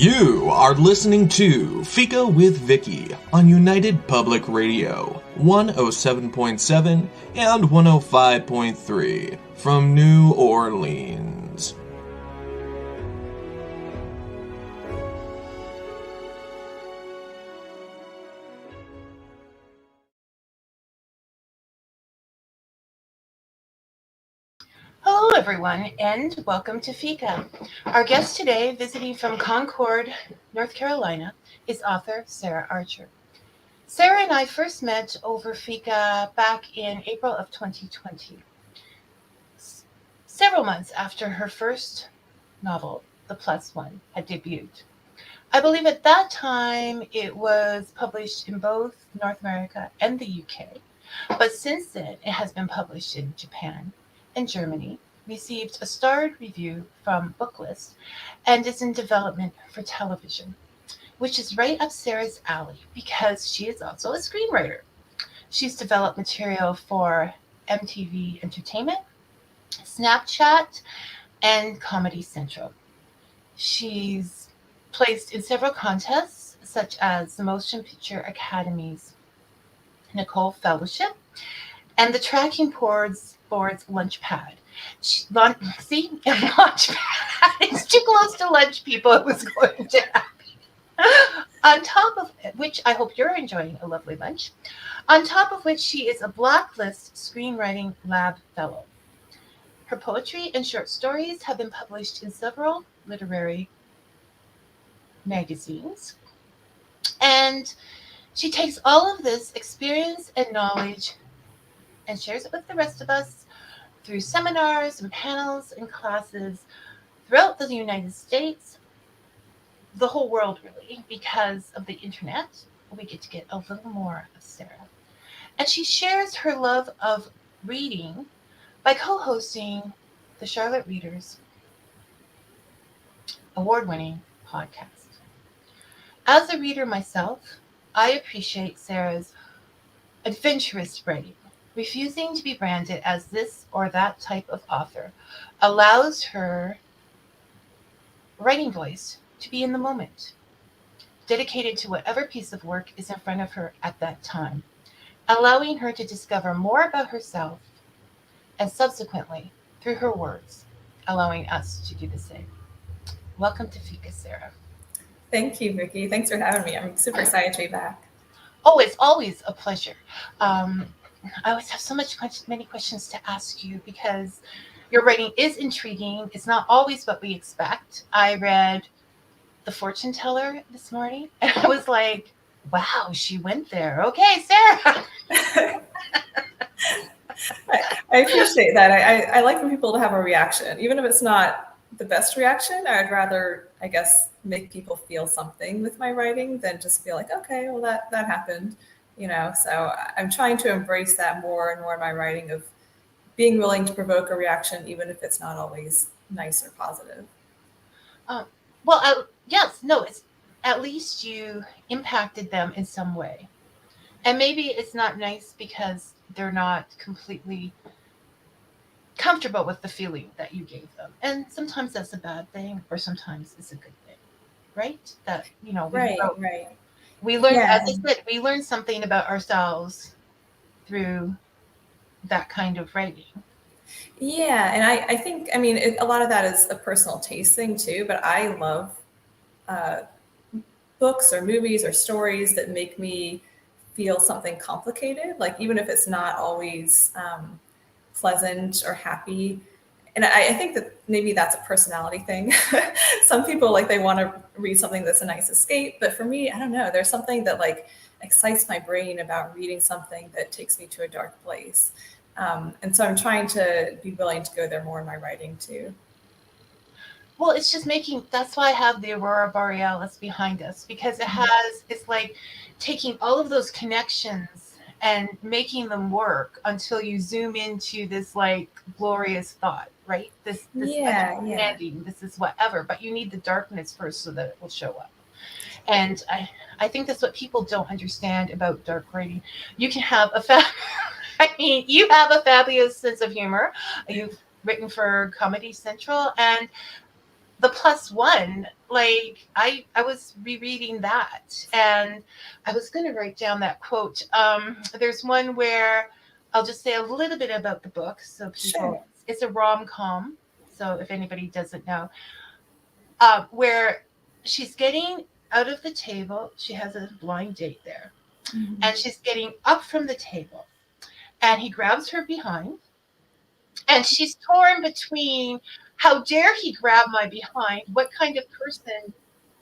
You are listening to Fika with Vicky on United Public Radio, 107.7 and 105.3 from New Orleans. Hello, everyone, and welcome to Fika. Our guest today, visiting from Concord, North Carolina, is author Sarah Archer. Sarah and I first met over Fika back in April of 2020, several months after her first novel, The Plus One, had debuted. I believe at that time it was published in both North America and the UK, but since then it has been published in Japan and Germany, received a starred review from Booklist, and is in development for television, which is right up Sarah's alley because she is also a screenwriter. She's developed material for MTV Entertainment, Snapchat, and Comedy Central. She's placed in several contests, such as the Motion Picture Academy's Nicole Fellowship and the Tracking Board's Lunchpad. Lunchpad. It's too close to lunch, people. It was going to happen. On top of which, I hope you're enjoying a lovely lunch. On top of which, she is a Blacklist Screenwriting Lab Fellow. Her poetry and short stories have been published in several literary magazines. And she takes all of this experience and knowledge and shares it with the rest of us through seminars and panels and classes throughout the United States, the whole world really, because of the internet. We get to get a little more of Sarah. And she shares her love of reading by co-hosting the Charlotte Readers award-winning podcast. As a reader myself, I appreciate Sarah's adventurous writing. Refusing to be branded as this or that type of author allows her writing voice to be in the moment, dedicated to whatever piece of work is in front of her at that time, allowing her to discover more about herself and subsequently, through her words, allowing us to do the same. Welcome to Fika, Sarah. Thank you, Vicky. Thanks for having me. I'm super excited to be back. Oh, it's always a pleasure. I always have many questions to ask you because your writing is intriguing. It's not always what we expect. I read The Fortune Teller this morning, and I was like, wow, she went there. Okay, Sarah. I appreciate that. I like for people to have a reaction. Even if it's not the best reaction, I'd rather, I guess, make people feel something with my writing than just feel like, okay, well, that happened. So I'm trying to embrace that more and more in my writing of being willing to provoke a reaction, even if it's not always nice or positive. It's at least you impacted them in some way. And maybe it's not nice because they're not completely comfortable with the feeling that you gave them. And sometimes that's a bad thing, or sometimes it's a good thing, right? That, Right. We learn, Yeah. as I said, we learn something about ourselves through that kind of writing. Yeah, and I think, a lot of that is a personal taste thing too, but I love books or movies or stories that make me feel something complicated, like even if it's not always pleasant or happy. And I think that maybe that's a personality thing. Some people, like, they want to read something that's a nice escape, but for me, I don't know. There's something that like excites my brain about reading something that takes me to a dark place. And so I'm trying to be willing to go there more in my writing too. Well, it's just that's why I have the Aurora Borealis behind us, because it's like taking all of those connections and making them work until you zoom into this like glorious thought, right? This understanding, this is whatever, but you need the darkness first so that it will show up. And I think that's what people don't understand about dark writing. You can have you have a fabulous sense of humor. You've written for Comedy Central, and the plus one, like I was rereading that, and I was going to write down that quote. There's one where I'll just say a little bit about the book, so people. Sure. It's a rom-com, so if anybody doesn't know, where she's getting out of the table, she has a blind date there, Mm-hmm. and she's getting up from the table, and he grabs her behind, and she's torn between how dare he grab my behind? What kind of person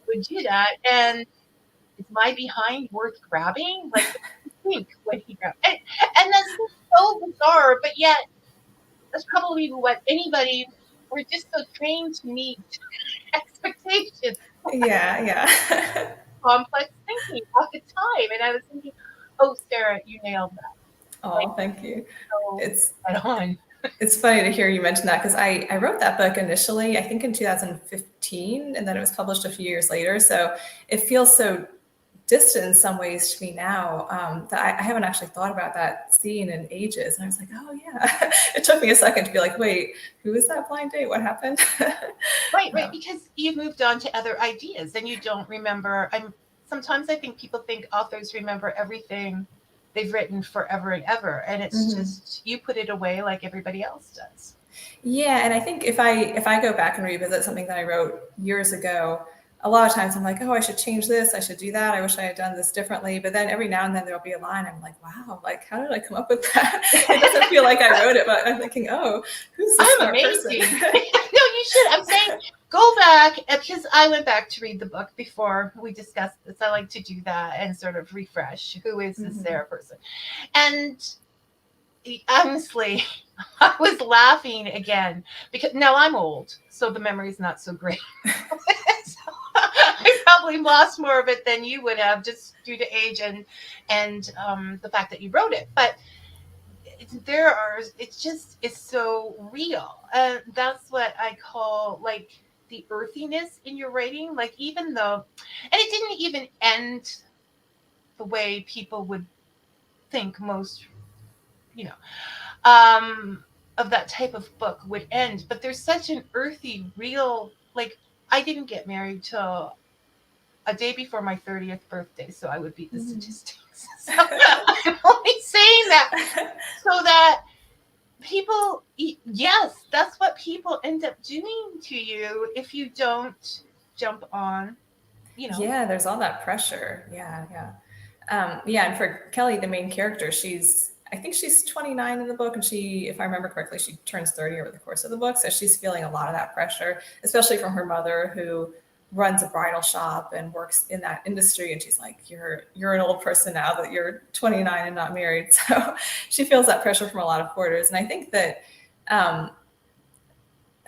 would do that? And is my behind worth grabbing? Like, what do you think when he grabs? And that's just so bizarre, but yet that's probably what anybody, we're just so trained to meet expectations, Yeah, yeah. complex thinking all the time. And I was thinking, oh, Sarah, you nailed that. Like, Oh, thank you. so It's head on. it's funny to hear you mention that because I wrote that book initially, I think in 2015, and then it was published a few years later. So it feels so distant in some ways to me now that I haven't actually thought about that scene in ages. And I was like, oh yeah. It took me a second to be like, wait, who is that blind date? What happened? Right, because you've moved on to other ideas and you don't remember. Sometimes I think people think authors remember everything they've written forever and ever, and it's just you put it away like everybody else does. Yeah, and I think if I go back and revisit something that I wrote years ago, a lot of times I'm like, oh, I should change this, I should do that, I wish I had done this differently. But then every now and then there'll be a line I'm like, wow, like how did I come up with that? It doesn't feel like I wrote it, but I'm thinking, oh, who's this I'm smart amazing. person? No, you should. I'm saying go back because I went back to read the book before we discussed this. I like to do that and sort of refresh who is this Sarah person. And honestly, I was laughing again because now I'm old, so the memory's not so great. So I probably lost more of it than you would have just due to age and the fact that you wrote it. But it's so real, and that's what I call like the earthiness in your writing. Like even though, and it didn't even end the way people would think most, you know, of that type of book would end. But there's such an earthy, real, like I didn't get married till a day before my 30th birthday, so I would beat the statistics. So I'm only saying that so that people, yes, that's what people end up doing to you if you don't jump on, Yeah, there's all that pressure. Yeah, and for Kelly, the main character, I think she's 29 in the book, and she, if I remember correctly, she turns 30 over the course of the book. So she's feeling a lot of that pressure, especially from her mother, who runs a bridal shop and works in that industry. And she's like, you're an old person now that you're 29 and not married. So she feels that pressure from a lot of quarters. And I think that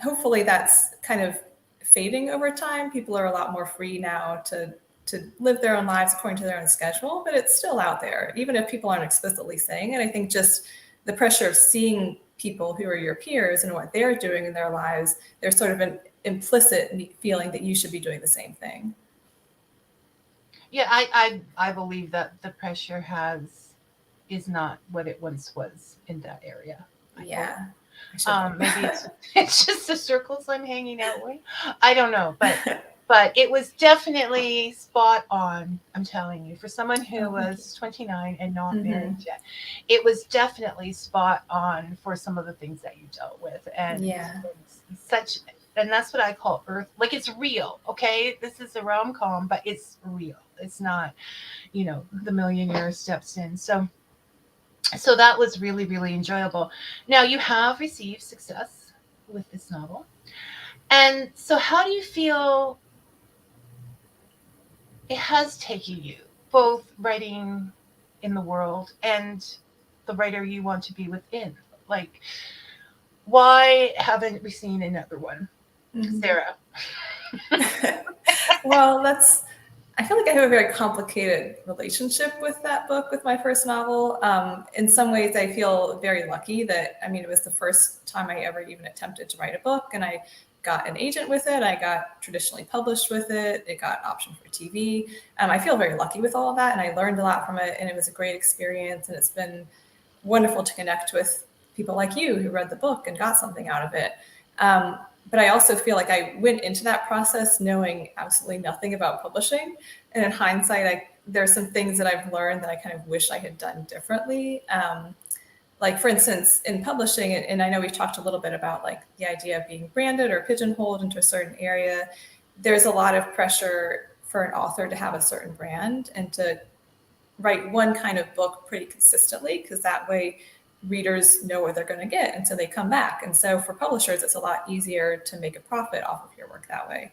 hopefully that's kind of fading over time. People are a lot more free now to live their own lives according to their own schedule, but it's still out there, even if people aren't explicitly saying it. I think just the pressure of seeing people who are your peers and what they're doing in their lives, there's sort of an implicit feeling that you should be doing the same thing. Yeah, I believe that the pressure is not what it once was in that area. Yeah. Maybe it's just the circles I'm hanging out with. I don't know, but it was definitely spot on. I'm telling you, for someone who was 29 and not married yet, it was definitely spot on for some of the things that you dealt with, and and that's what I call earth. Like it's real. Okay, this is a rom-com, but it's real. It's not, the millionaire steps in. So that was really, really enjoyable. Now you have received success with this novel. And so how do you feel it has taken you, both writing in the world and the writer you want to be within? Like, why haven't we seen another one, Sarah? Well, I feel like I have a very complicated relationship with that book, with my first novel. In some ways, I feel very lucky that, it was the first time I ever even attempted to write a book, and I got an agent with it. I got traditionally published with it. It got optioned for TV. I feel very lucky with all of that, and I learned a lot from it, and it was a great experience, and it's been wonderful to connect with people like you who read the book and got something out of it. But I also feel like I went into that process knowing absolutely nothing about publishing. And in hindsight, there's some things that I've learned that I kind of wish I had done differently. Like for instance, in publishing, and I know we've talked a little bit about like the idea of being branded or pigeonholed into a certain area. There's a lot of pressure for an author to have a certain brand and to write one kind of book pretty consistently, because that way readers know what they're going to get, and so they come back. And so for publishers, it's a lot easier to make a profit off of your work that way.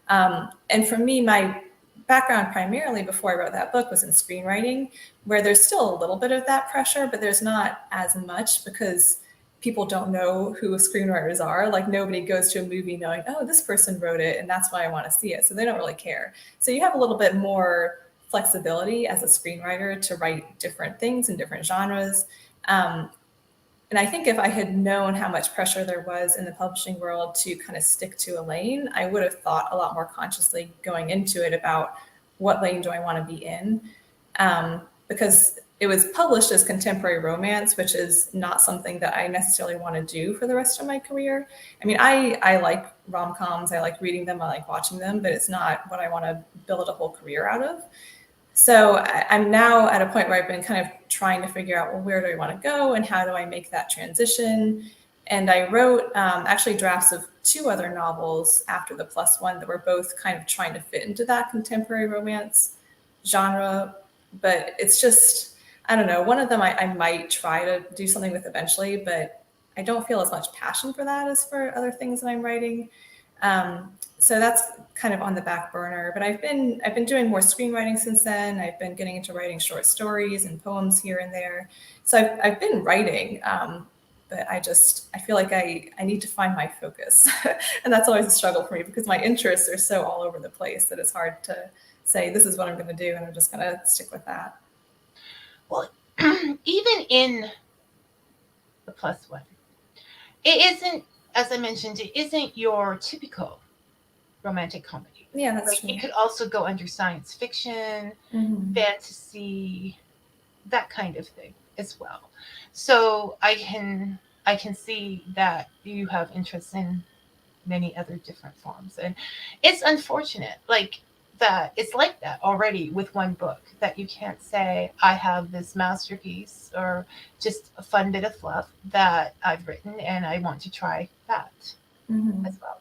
And for me, my background primarily before I wrote that book was in screenwriting, where there's still a little bit of that pressure, but there's not as much because people don't know who screenwriters are. Like nobody goes to a movie knowing, oh, this person wrote it and that's why I want to see it. So they don't really care. So you have a little bit more flexibility as a screenwriter to write different things in different genres. And I think if I had known how much pressure there was in the publishing world to kind of stick to a lane, I would have thought a lot more consciously going into it about what lane do I want to be in. Because it was published as contemporary romance, which is not something that I necessarily want to do for the rest of my career. I mean, I like rom-coms, I like reading them, I like watching them, but it's not what I want to build a whole career out of. So I'm now at a point where I've been kind of trying to figure out, well, where do I want to go and how do I make that transition? And I wrote actually drafts of 2 other novels after the plus one that were both kind of trying to fit into that contemporary romance genre. But it's just, I don't know, one of them I might try to do something with eventually, but I don't feel as much passion for that as for other things that I'm writing. So that's kind of on the back burner, but I've been doing more screenwriting since then. I've been getting into writing short stories and poems here and there. So I've been writing, but I feel like I need to find my focus. And that's always a struggle for me because my interests are so all over the place that it's hard to say, this is what I'm going to do. And I'm just going to stick with that. Well, even in the plus one, it isn't, as I mentioned, it isn't your typical romantic comedy. Yeah, that's true. It could also go under science fiction, fantasy, that kind of thing as well. So I can see that you have interest in many other different forms, and it's unfortunate that it's like that already with one book, that you can't say I have this masterpiece or just a fun bit of fluff that I've written and I want to try that as well.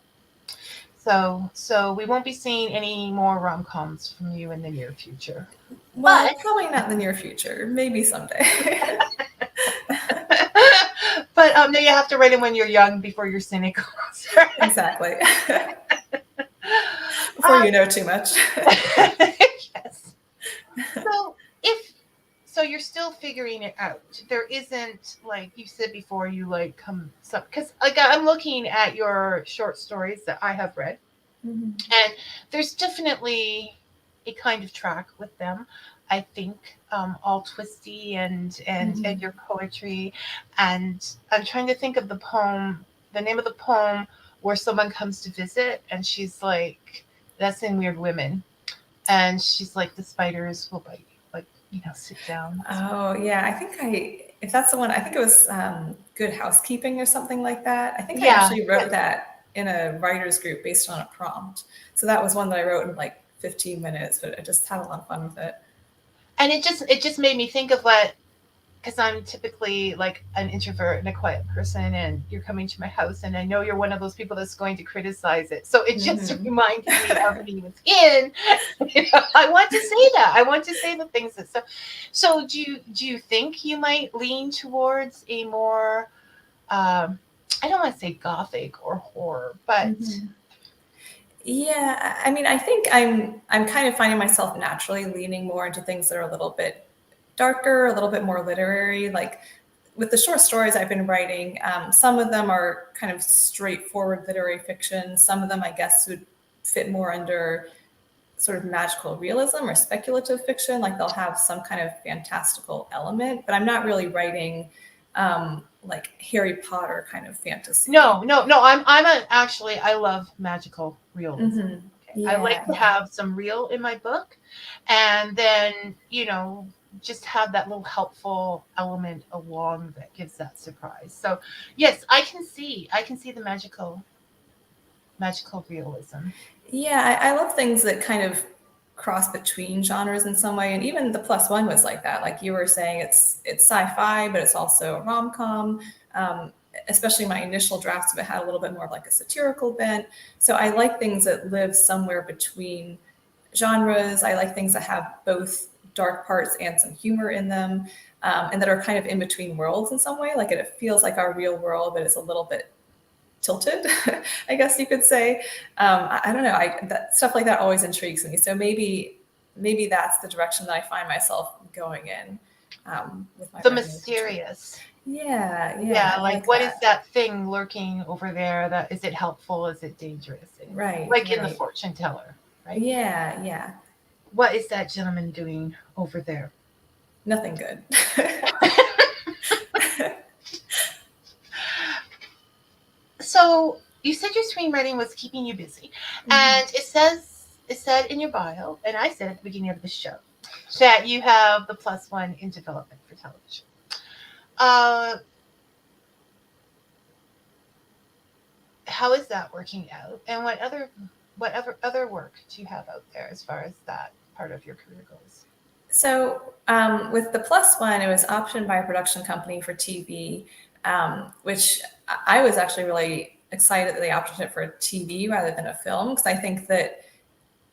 So we won't be seeing any more rom-coms from you in the near future. Well, probably not in the near future. Maybe someday. But no, you have to write it when you're young before you're cynical. Exactly. Before you know too much. Yes. So you're still figuring it out. There isn't, like you said before, you because I'm looking at your short stories that I have read, and there's definitely a kind of track with them. I think all twisty and your poetry, and I'm trying to think of the name of the poem where someone comes to visit and she's like, that's in Weird Women, and she's like, the spiders will bite you. Sit down. Oh, yeah. I think if that's the one, I think it was Good Housekeeping or something like that. I think I actually wrote that in a writer's group based on a prompt. So that was one that I wrote in like 15 minutes, but I just had a lot of fun with it. And it just made me think of because I'm typically like an introvert and a quiet person, and you're coming to my house and I know you're one of those people that's going to criticize it. So it just reminded me of me within. I want to say that. I want to say the things that so do you think you might lean towards a more I don't want to say gothic or horror, but yeah, I mean, I think I'm kind of finding myself naturally leaning more into things that are a little bit darker, a little bit more literary. Like with the short stories I've been writing, some of them are kind of straightforward literary fiction. Some of them, I guess, would fit more under sort of magical realism or speculative fiction. Like they'll have some kind of fantastical element, but I'm not really writing like Harry Potter kind of fantasy. No. Actually, I love magical realism. I like to have some real in my book, and then just have that little helpful element along that gives that surprise. So yes, I can see the magical magical realism. Yeah, I love things that kind of cross between genres in some way, and even the +1 was like that. Like you were saying, it's sci-fi, but it's also a rom-com. Especially my initial drafts of it had a little bit more of like a satirical bent. So I like things that live somewhere between genres. I like things that have both dark parts and some humor in them, and that are kind of in between worlds in some way. Like it feels like our real world, but it's a little bit tilted, I guess you could say. I don't know. That stuff like that always intrigues me. So maybe that's the direction that I find myself going in with my The writing. mysterious. Yeah. Like what is that thing lurking over there? That is it helpful? Is it dangerous? Right. Like in the fortune teller, right? Yeah. What is that gentleman doing over there? Nothing good. So you said your screenwriting was keeping you busy, and it said in your bio, and I said at the beginning of the show, that you have the +1 in development for television. How is that working out, and what other work do you have out there as far as that part of your career goes? So with the +1, it was optioned by a production company for TV, which I was actually really excited that they optioned it for a TV rather than a film, because I think that,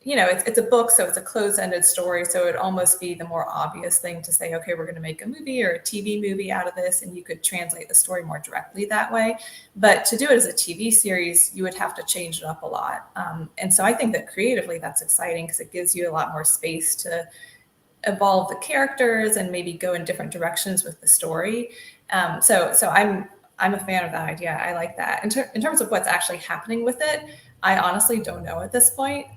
it's a book, so it's a closed-ended story, so it'd almost be the more obvious thing to say, okay, we're going to make a movie or a TV movie out of this, and you could translate the story more directly that way. But to do it as a TV series, you would have to change it up a lot. And so I think that creatively that's exciting, because it gives you a lot more space to evolve the characters and maybe go in different directions with the story. So I'm a fan of that idea. I like that. In terms of what's actually happening with it, I honestly don't know at this point.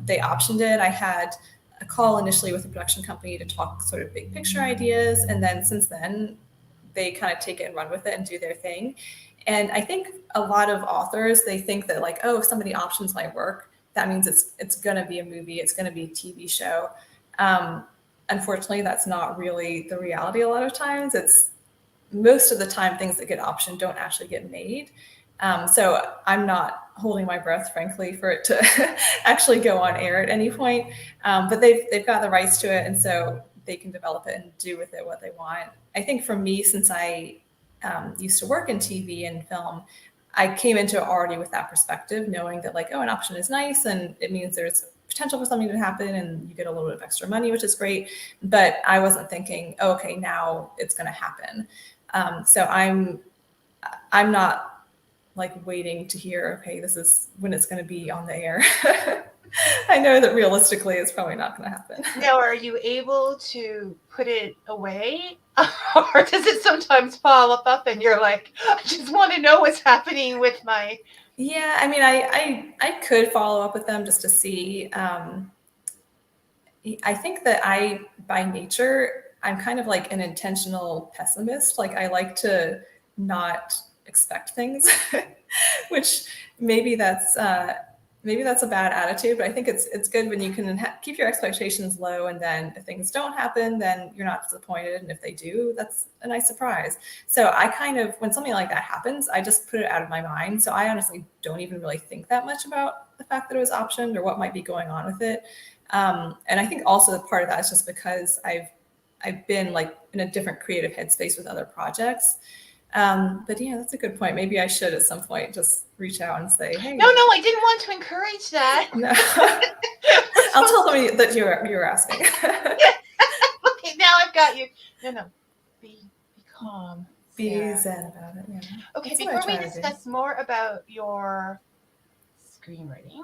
They optioned it. I had a call initially with the production company to talk sort of big picture ideas, and then since then, they kind of take it and run with it and do their thing. And I think a lot of authors, they think that like, oh, if somebody options my work, that means it's going to be a movie, it's going to be a TV show. Unfortunately, that's not really the reality a lot of times. It's most of the time things that get optioned don't actually get made. So I'm not holding my breath, frankly, for it to actually go on air at any point. But they've got the rights to it, and so they can develop it and do with it what they want. I think for me, since I used to work in TV and film, I came into it already with that perspective, knowing that like, oh, an option is nice, and it means there's potential for something to happen and you get a little bit of extra money, which is great. But I wasn't thinking, oh, okay, now it's going to happen. So I'm not like waiting to hear, okay, this is when it's going to be on the air. I know that realistically it's probably not going to happen. Now, are you able to put it away? Or does it sometimes follow up and you're like, I just want to know what's happening with my... Yeah, I mean, I could follow up with them just to see. I think that by nature, I'm kind of like an intentional pessimist. Like I like to not expect things, which maybe that's a bad attitude, but I think it's good when you can keep your expectations low, and then if things don't happen, then you're not disappointed, and if they do, that's a nice surprise. So I kind of, when something like that happens, I just put it out of my mind. So I honestly don't even really think that much about the fact that it was optioned or what might be going on with it. And I think also the part of that is just because I've been like in a different creative headspace with other projects. But yeah, that's a good point. Maybe I should at some point just reach out and say, hey. No, I didn't want to encourage that. No. I'll tell them that you were asking. Okay, now I've got you. No, be calm. Be zen about it. Yeah. Okay, before we discuss more about your screenwriting,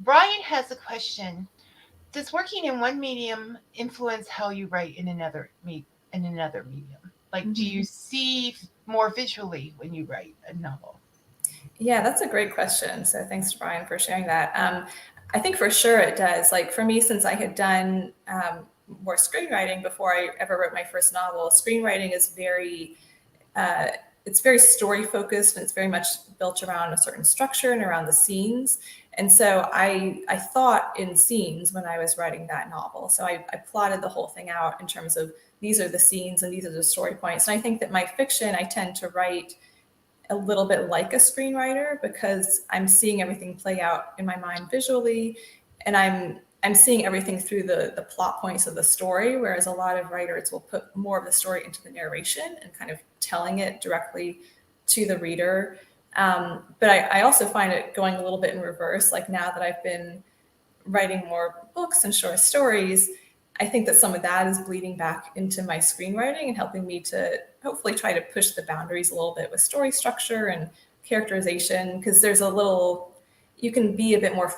Brian has a question. Does working in one medium influence how you write in another medium? Like, do you see more visually when you write a novel? Yeah, that's a great question. So thanks to Brian for sharing that. I think for sure it does. Like for me, since I had done more screenwriting before I ever wrote my first novel, screenwriting is it's very story focused, and it's very much built around a certain structure and around the scenes. And so I thought in scenes when I was writing that novel. So I plotted the whole thing out in terms of these are the scenes and these are the story points. And I think that my fiction, I tend to write a little bit like a screenwriter because I'm seeing everything play out in my mind visually, and I'm seeing everything through the plot points of the story, whereas a lot of writers will put more of the story into the narration and kind of telling it directly to the reader. But I also find it going a little bit in reverse. Like now that I've been writing more books and short stories, I think that some of that is bleeding back into my screenwriting and helping me to hopefully try to push the boundaries a little bit with story structure and characterization, because there's a little, you can be a bit more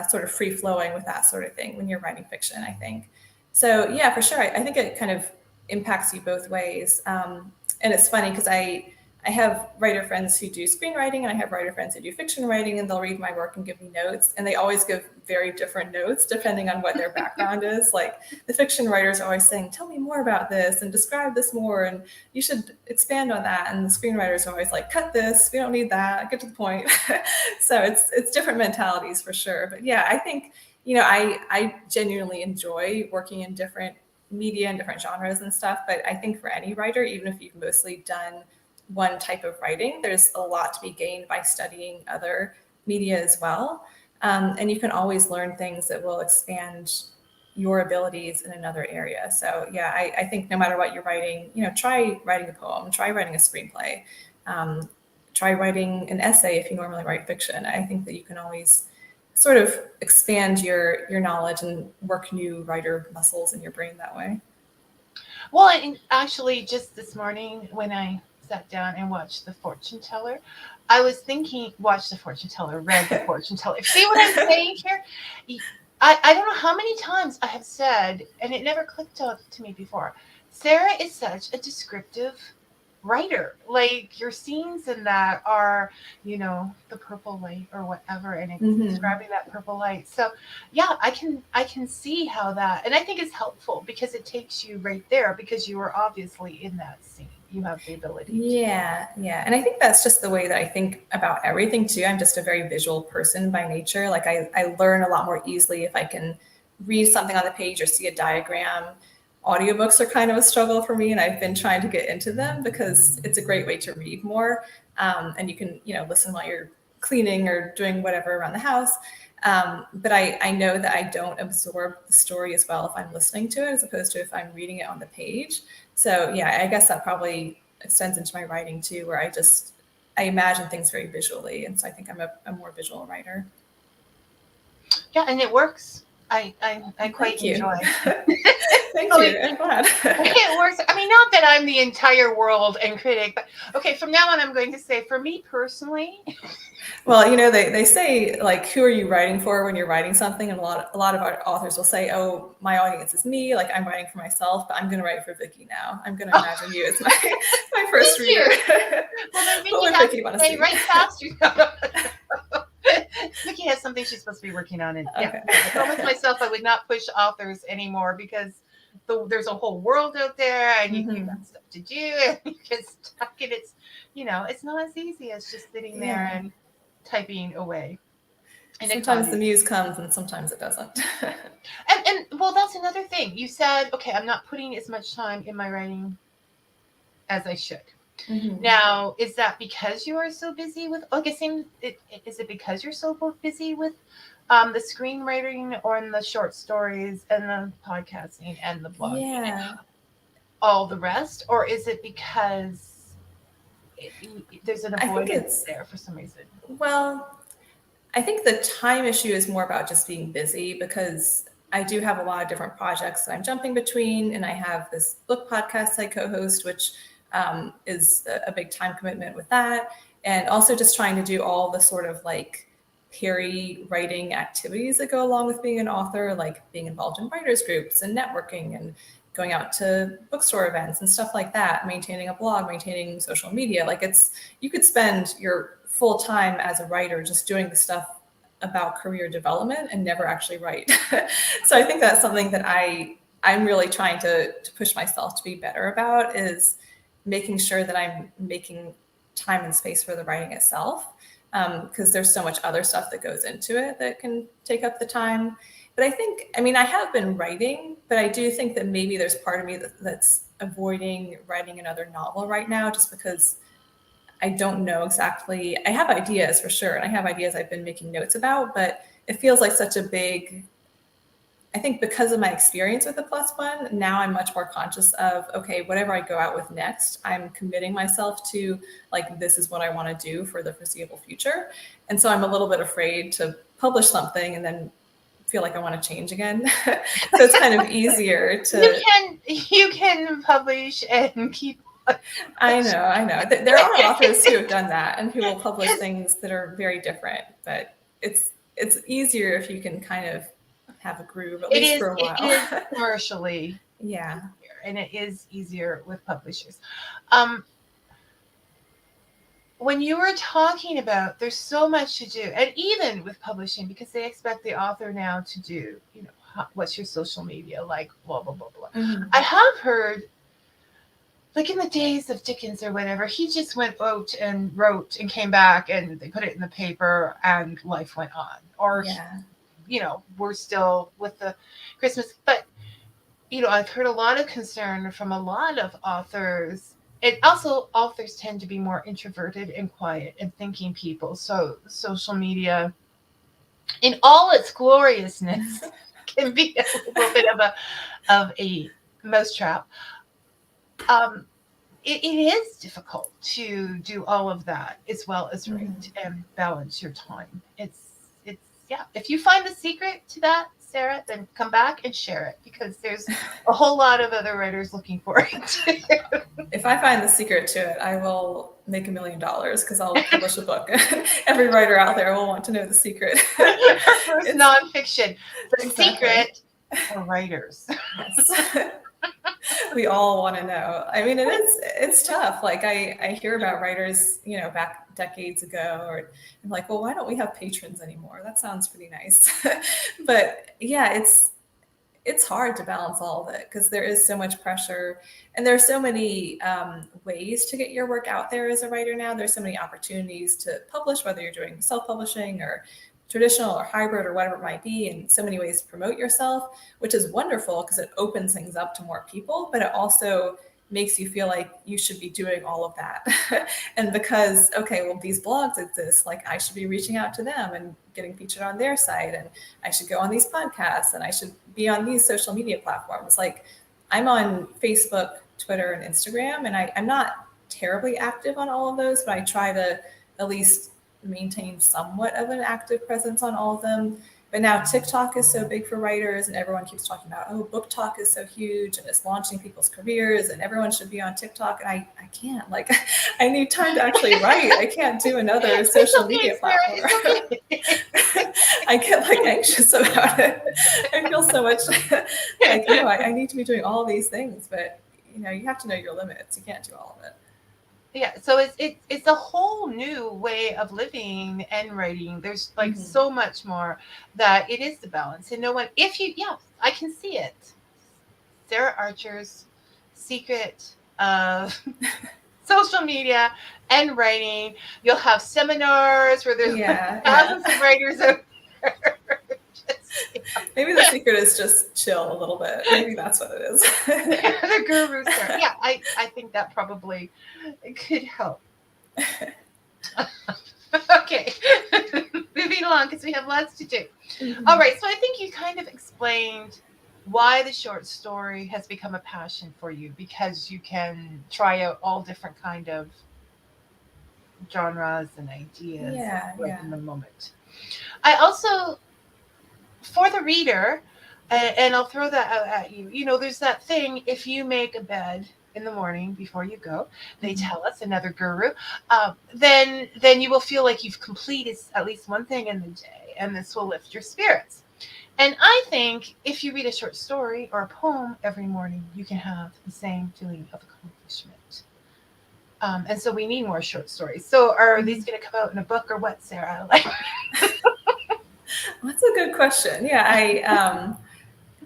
sort of free flowing with that sort of thing when you're writing fiction, I think. So yeah, for sure. I think it kind of impacts you both ways. And it's funny because I have writer friends who do screenwriting and I have writer friends who do fiction writing, and they'll read my work and give me notes. And they always give very different notes depending on what their background is. Like the fiction writers are always saying, tell me more about this and describe this more, and you should expand on that. And the screenwriters are always like, cut this, we don't need that, get to the point. So it's different mentalities for sure. But yeah, I think, I genuinely enjoy working in different media and different genres and stuff. But I think for any writer, even if you've mostly done one type of writing, there's a lot to be gained by studying other media as well. And you can always learn things that will expand your abilities in another area. So yeah, I think no matter what you're writing, try writing a poem, try writing a screenplay, try writing an essay if you normally write fiction. I think that you can always sort of expand your knowledge and work new writer muscles in your brain that way. Well, and actually, just this morning when I sat down and watched The Fortune Teller, I was thinking, watch The Fortune Teller, read The Fortune Teller. See what I'm saying here? I don't know how many times I have said, and it never clicked to me before, Sarah is such a descriptive writer. Like your scenes in that are, the purple light or whatever, and it's describing that purple light. So yeah, I can see how that, and I think it's helpful because it takes you right there because you were obviously in that scene. You have the ability. Yeah. And I think that's just the way that I think about everything too. I'm just a very visual person by nature. Like I learn a lot more easily if I can read something on the page or see a diagram. Audiobooks are kind of a struggle for me, and I've been trying to get into them because it's a great way to read more. And you can, listen while you're cleaning or doing whatever around the house. But I know that I don't absorb the story as well if I'm listening to it as opposed to if I'm reading it on the page. So yeah, I guess that probably extends into my writing too, where I imagine things very visually. And so I think I'm a more visual writer. Yeah, and it works. I quite enjoy. Thank you. I'm glad. It works. I mean, not that I'm the entire world and critic, but okay, from now on, I'm going to say for me personally. Well, they say, like, who are you writing for when you're writing something? And a lot of our authors will say, oh, my audience is me. Like, I'm writing for myself, but I'm going to write for Vicky now. I'm going to imagine you as my first reader. Well, then Vicky has to say right faster. Vicky has something she's supposed to be working on. And okay. Yeah, I promised myself I would not push authors anymore because there's a whole world out there and you got stuff to do and you get stuck and it's, it's not as easy as just sitting there and typing away. And sometimes the muse comes and sometimes it doesn't. and well, that's another thing. You said, okay, I'm not putting as much time in my writing as I should. Mm-hmm. Now, is that because you are so busy with, is it because you're so busy with the screenwriting or in the short stories and the podcasting and the blog and all the rest? Or is it because there's an avoidance there for some reason? Well, I think the time issue is more about just being busy because I do have a lot of different projects that I'm jumping between. And I have this book podcast I co-host, which is a big time commitment with that. And also just trying to do all the sort of like peery writing activities that go along with being an author, like being involved in writers groups and networking and going out to bookstore events and stuff like that, maintaining a blog, maintaining social media. Like you could spend your full time as a writer just doing the stuff about career development and never actually write. So I think that's something that I'm really trying to push myself to be better about, is making sure that I'm making time and space for the writing itself. Because there's so much other stuff that goes into it that can take up the time. But I have been writing, but I do think that maybe there's part of me that's avoiding writing another novel right now, just because I don't know exactly. I have ideas for sure, and I have ideas I've been making notes about, but it feels like such a big, I think because of my experience with the plus one, now I'm much more conscious of, okay, whatever I go out with next, I'm committing myself to, like, this is what I want to do for the foreseeable future. And so I'm a little bit afraid to publish something and then feel like I want to change again. So it's kind of easier to. You can publish and keep. I know. There are authors who have done that and who will publish things that are very different, but it's easier if you can kind of have a groove, at least for a while. It is commercially yeah, easier, and it is easier with publishers. When you were talking about, there's so much to do, and even with publishing, because they expect the author now to do, what's your social media like, blah blah blah blah. Mm-hmm. I have heard, like in the days of Dickens or whatever, he just went out and wrote and came back, and they put it in the paper, and life went on. Or we're still with the Christmas. But, I've heard a lot of concern from a lot of authors. And also, authors tend to be more introverted and quiet and thinking people. So social media, in all its gloriousness, can be a little bit of a mousetrap. It is difficult to do all of that as well as write and balance your time. It's if you find the secret to that, Sarah, then come back and share it, because there's a whole lot of other writers looking for it. If I find the secret to it, I will make $1 million, because I'll publish a book. Every writer out there will want to know the secret. It's nonfiction. The secret for writers. Yes. We all want to know. I mean, it's tough. Like I hear about writers, back decades ago, or I'm like, well, why don't we have patrons anymore? That sounds pretty nice. But yeah, it's hard to balance all of it, because there is so much pressure, and there are so many ways to get your work out there as a writer now. There's so many opportunities to publish, whether you're doing self-publishing or traditional or hybrid or whatever it might be, and so many ways to promote yourself, which is wonderful because it opens things up to more people, but it also makes you feel like you should be doing all of that. And because, okay, well, these blogs exist, like I should be reaching out to them and getting featured on their site, and I should go on these podcasts, and I should be on these social media platforms. Like I'm on Facebook, Twitter, and Instagram, and I'm not terribly active on all of those, but I try to at least maintain somewhat of an active presence on all of them. But now TikTok is so big for writers, and everyone keeps talking about, book talk is so huge and it's launching people's careers and everyone should be on TikTok. And I can't, like, I need time to actually write. I can't do another social media platform. I get like anxious about it. I feel so much like, I need to be doing all these things, but you have to know your limits. You can't do all of it. Yeah, so it's a whole new way of living and writing. There's like so much more that it is the balance. And I can see it. Sarah Archer's secret of social media and writing. You'll have seminars where there's thousands of writers out there. Maybe the secret is just chill a little bit. Maybe that's what it is. The gurus there. Yeah, I think that probably could help. Okay. Moving along, because we have lots to do. All right, so I think you kind of explained why the short story has become a passion for you, because you can try out all different kind of genres and ideas in the moment. I also, for the reader, and I'll throw that out at you, there's that thing, if you make a bed in the morning before you go, they tell us, another guru, then you will feel like you've completed at least one thing in the day, and this will lift your spirits. And I think if you read a short story or a poem every morning, you can have the same feeling of accomplishment. And so we need more short stories. So are these going to come out in a book or what, Sarah? That's a good question. Yeah,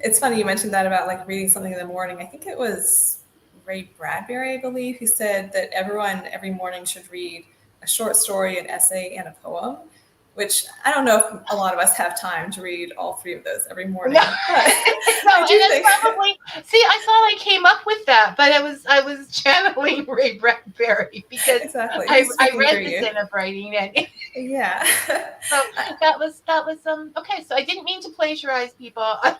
it's funny you mentioned that about like reading something in the morning. I think it was Ray Bradbury, I believe, who said that everyone every morning should read a short story, an essay, and a poem. which I don't know if a lot of us have time to read all 3 of those every morning. No, But no, I do and think it's probably I thought I came up with that, but I was channeling Ray Bradbury because exactly. I He's speaking read through the you. Sin of Writing, and Yeah. so that was okay. So I didn't mean to plagiarize people. I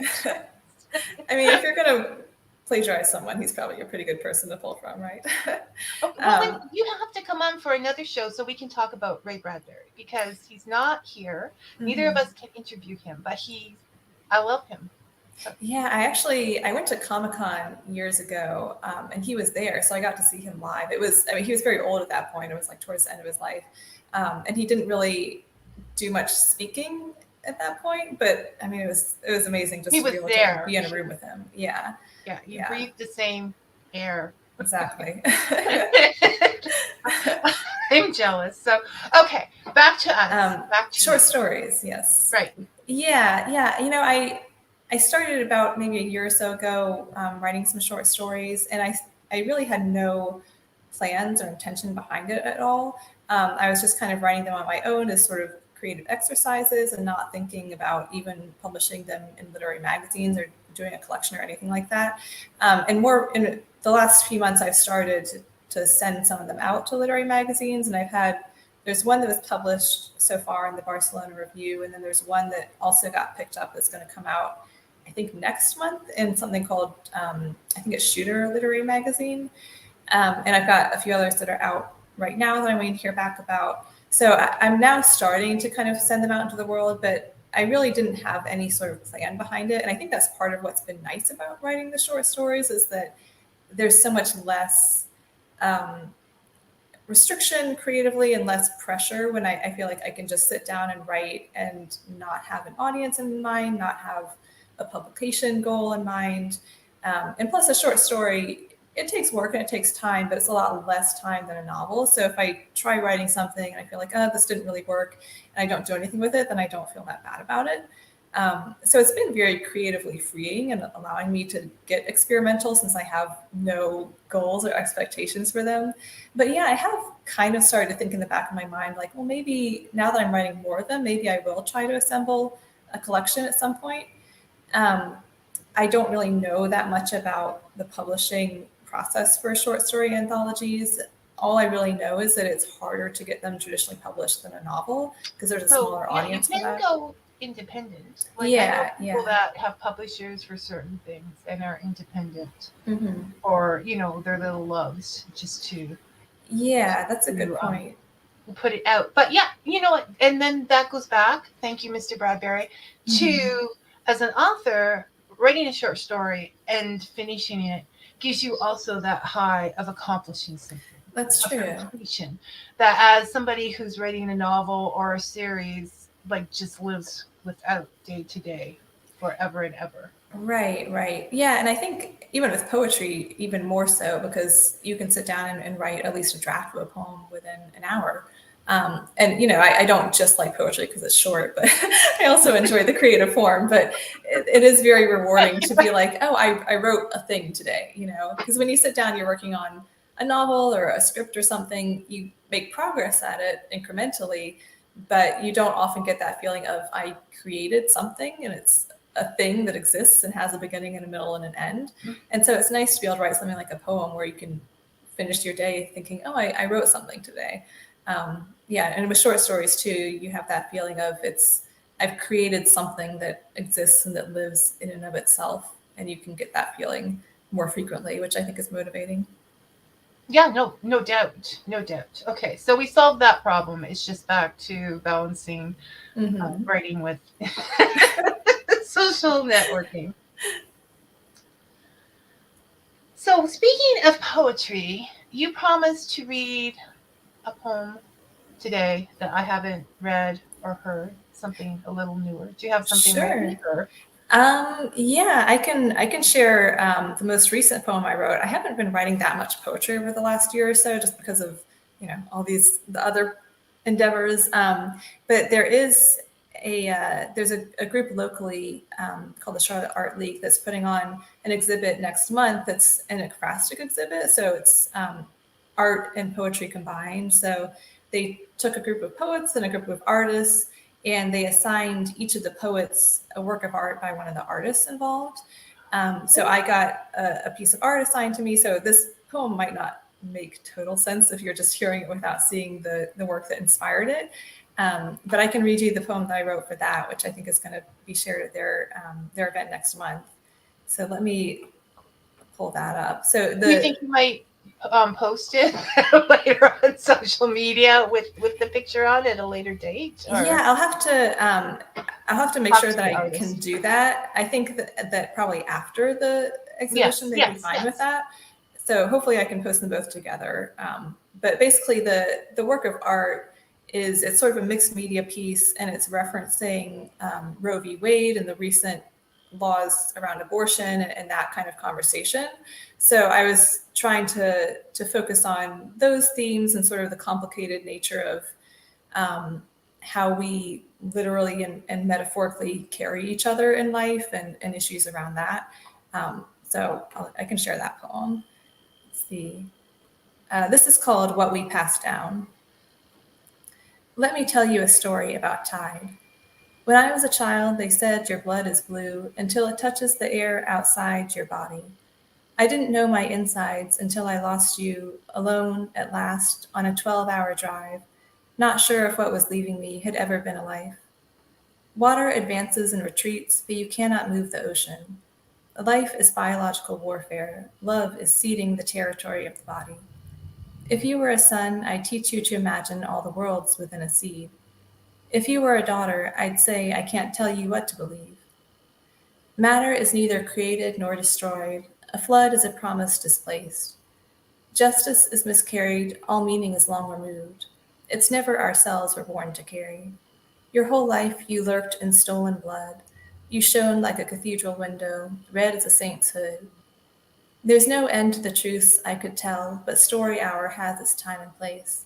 mean, if you're gonna plagiarize someone, he's probably a pretty good person to pull from, right? Well, then you have to come on for another show so we can talk about Ray Bradbury because he's not here. Neither of us can interview him, but I love him. So. Yeah, I went to Comic-Con years ago, and he was there, so I got to see him live. He was very old at that point. It was like towards the end of his life, and he didn't really do much speaking at that point. But I mean, it was amazing just to be able to be in a room with him. Yeah, yeah, you breathe the same air. Exactly. I'm jealous. So, okay, back to us. Back to short stories. Yes. Right. Yeah. You know, I started about maybe a year or so ago writing some short stories, and I really had no plans or intention behind it at all. I was just kind of writing them on my own as sort of creative exercises and not thinking about even publishing them in literary magazines or doing a collection or anything like that. And more in the last few months, I've started to send some of them out to literary magazines, and there's one that was published so far in the Barcelona Review, and then there's one that also got picked up that's going to come out, I think, next month in something called, I think it's Shooter Literary Magazine. And I've got a few others that are out right now that I'm waiting to hear back about. So I'm now starting to kind of send them out into the world, but I really didn't have any sort of plan behind it. And I think that's part of what's been nice about writing the short stories is that there's so much less restriction creatively and less pressure when I feel like I can just sit down and write and not have an audience in mind, not have a publication goal in mind. And plus a short story, it takes work and it takes time, but it's a lot less time than a novel. So if I try writing something and I feel like, oh, this didn't really work and I don't do anything with it, then I don't feel that bad about it. So it's been very creatively freeing and allowing me to get experimental since I have no goals or expectations for them. But yeah, I have kind of started to think in the back of my mind, like, well, maybe now that I'm writing more of them, maybe I will try to assemble a collection at some point. I don't really know that much about the publishing process for short story anthologies. All I really know is that it's harder to get them traditionally published than a novel because there's a smaller audience for that. You can go independent. Like I know people that have publishers for certain things and are independent, or their little loves just to. Yeah, that's a good point. Put it out, but yeah, and then that goes back. Thank you, Mr. Bradbury, to as an author writing a short story and finishing it gives you also that high of accomplishing something. That's true. Completion. That as somebody who's writing a novel or a series, like just lives without day to day forever and ever. Right. Yeah, and I think even with poetry, even more so because you can sit down and write at least a draft of a poem within an hour. And I don't just like poetry because it's short, but I also enjoy the creative form. But it is very rewarding to be like, oh, I wrote a thing today, because when you sit down, you're working on a novel or a script or something, you make progress at it incrementally, but you don't often get that feeling of I created something and it's a thing that exists and has a beginning and a middle and an end. And so it's nice to be able to write something like a poem where you can finish your day thinking, oh, I wrote something today. And with short stories too, you have that feeling of I've created something that exists and that lives in and of itself, and you can get that feeling more frequently, which I think is motivating. Yeah, no doubt. Okay, so we solved that problem. It's just back to balancing writing with social networking. So speaking of poetry, you promised to read a poem today that I haven't read or heard, something a little newer. Do you have something ready? Or? Yeah, I can share the most recent poem I wrote. I haven't been writing that much poetry over the last year or so just because of, all the other endeavors. But there's a group locally called the Charlotte Art League that's putting on an exhibit next month. That's an ekphrastic exhibit. So it's art and poetry combined. So they took a group of poets and a group of artists and they assigned each of the poets a work of art by one of the artists involved. So I got a piece of art assigned to me. So this poem might not make total sense if you're just hearing it without seeing the work that inspired it. But I can read you the poem that I wrote for that, which I think is going to be shared at their event next month. So let me pull that up. So Do you think you might post it later on social media with the picture on at a later date? Or? Yeah, I'll have to make sure that I can do that. I think that probably after the exhibition, they'd be fine with that. So hopefully I can post them both together. But basically the work of art it's sort of a mixed media piece, and it's referencing Roe v. Wade and the recent laws around abortion and that kind of conversation. So I was trying to focus on those themes and sort of the complicated nature of how we literally and metaphorically carry each other in life and issues around that. So I can share that poem. Let's see. This is called What We Pass Down. Let me tell you a story about tide. When I was a child, they said your blood is blue until it touches the air outside your body. I didn't know my insides until I lost you alone at last on a 12-hour drive, not sure if what was leaving me had ever been a life. Water advances and retreats, but you cannot move the ocean. Life is biological warfare. Love is ceding the territory of the body. If you were a son, I'd teach you to imagine all the worlds within a seed. If you were a daughter, I'd say I can't tell you what to believe. Matter is neither created nor destroyed. A flood is a promise displaced. Justice is miscarried, all meaning is long removed. It's never ourselves we're born to carry. Your whole life you lurked in stolen blood. You shone like a cathedral window, red as a saint's hood. There's no end to the truths I could tell, but Story Hour has its time and place.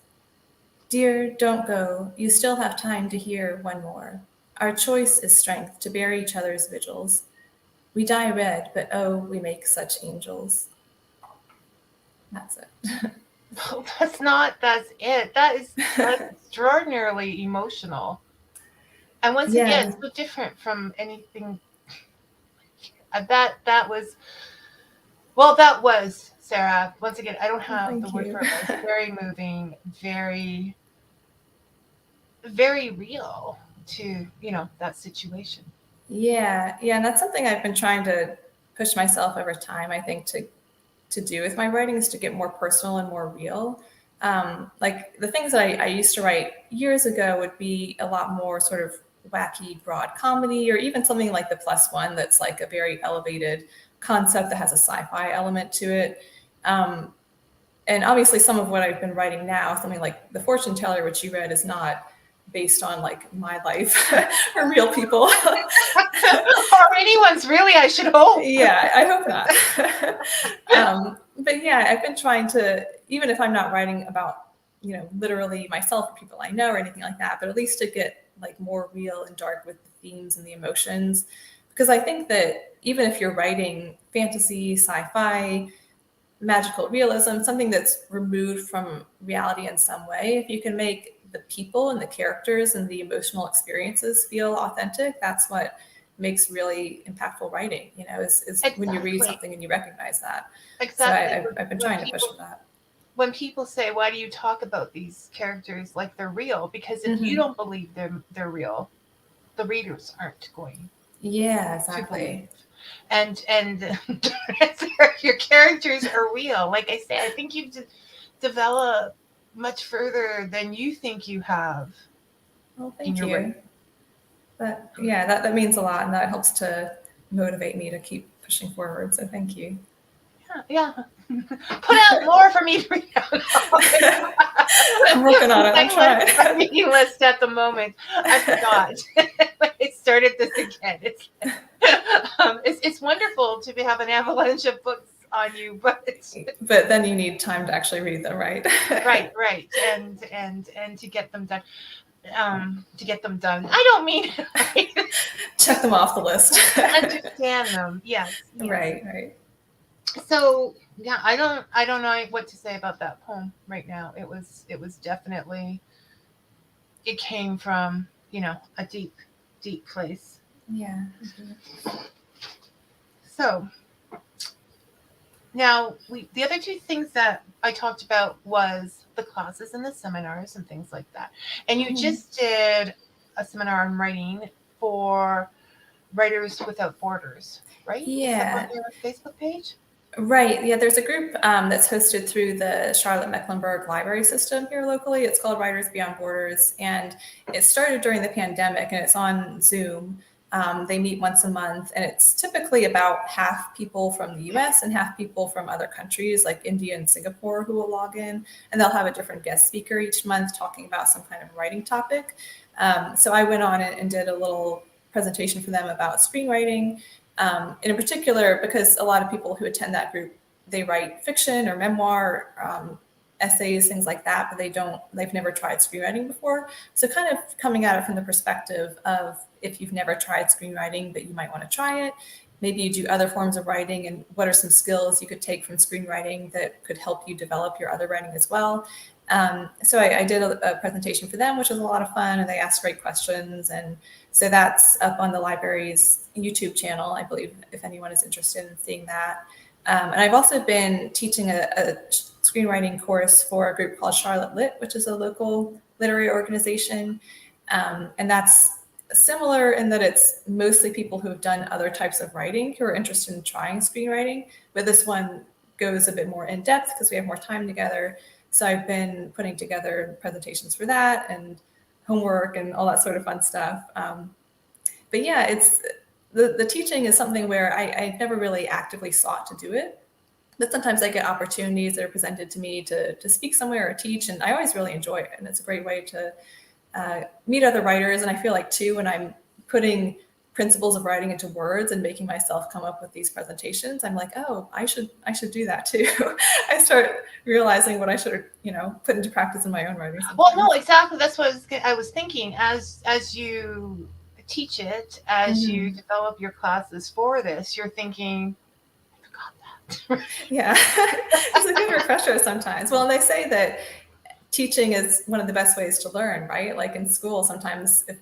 Dear, don't go. You still have time to hear one more. Our choice is strength to bear each other's vigils. We die red, but oh, we make such angels. That's it. No, that's it. That's extraordinarily emotional. And once again, so different from anything. That was, Sarah. Once again, I don't have the word for it. It's very moving, very, very real to, that situation. Yeah. And that's something I've been trying to push myself over time, I think, to do with my writing is to get more personal and more real. Like the things that I used to write years ago would be a lot more sort of wacky, broad comedy, or even something like The Plus One that's like a very elevated concept that has a sci-fi element to it. And obviously some of what I've been writing now, something like The Fortune Teller, which you read, is not based on like my life or real people. Or anyone's really, I should hope. Yeah, I hope not. But yeah, I've been trying to, even if I'm not writing about, literally myself or people I know or anything like that, but at least to get like more real and dark with the themes and the emotions. Because I think that even if you're writing fantasy, sci-fi, magical realism, something that's removed from reality in some way, if you can make the people and the characters and the emotional experiences feel authentic, that's what makes really impactful writing, is exactly. When you read something and you recognize that. Exactly. So I've been trying to push for that. When people say, why do you talk about these characters like they're real? Because if you don't believe they're real, the readers aren't going. Yeah, exactly. And your characters are real. Like I say, I think you've developed much further than you think you have. Well, thank you. But yeah, that means a lot, and that helps to motivate me to keep pushing forward. So thank you. Yeah. Put out more for me to read out. I'm working on it. I'm trying. My reading list at the moment. I forgot. I started this again. It's wonderful to have an avalanche of books on you, but then you need time to actually read them, right? Right, and to get them done. I don't mean check them off the list. To understand them. Yes. Right. So yeah, I don't know what to say about that poem right now. It was definitely, it came from a deep, deep place. Yeah. So now the other two things that I talked about was the classes and the seminars and things like that. And you just did a seminar on writing for Writers Without Borders, right? Is that Yeah. on your Facebook page? Right. Yeah, there's a group that's hosted through the Charlotte Mecklenburg library system here locally. It's called Writers Beyond Borders, and it started during the pandemic, and it's on Zoom. They meet once a month, and it's typically about half people from the US and half people from other countries like India and Singapore who will log in, and they'll have a different guest speaker each month talking about some kind of writing topic. So I went on and did a little presentation for them about screenwriting. In particular, because a lot of people who attend that group, they write fiction or memoir, essays, things like that, but they've never tried screenwriting before. So kind of coming at it from the perspective of if you've never tried screenwriting, but you might want to try it. Maybe you do other forms of writing, and what are some skills you could take from screenwriting that could help you develop your other writing as well. So I did a presentation for them, which was a lot of fun, and they asked great questions. And so that's up on the library's YouTube channel, I believe, if anyone is interested in seeing that. And I've also been teaching a screenwriting course for a group called Charlotte Lit, which is a local literary organization. And that's similar in that it's mostly people who have done other types of writing who are interested in trying screenwriting. But this one goes a bit more in depth because we have more time together. So I've been putting together presentations for that and homework and all that sort of fun stuff. But yeah, it's the teaching is something where I've never really actively sought to do it. But sometimes I get opportunities that are presented to me to speak somewhere or teach, and I always really enjoy it. And it's a great way to meet other writers. And I feel like too, when I'm putting principles of writing into words and making myself come up with these presentations, I'm like, oh, I should do that too. I start realizing what I should, put into practice in my own writing. Sometimes. Well, no, exactly. That's what I was thinking. As you teach it, as you develop your classes for this, you're thinking, I forgot that. Yeah, it's a good refresher sometimes. Well, and they say that teaching is one of the best ways to learn, right? Like in school, sometimes if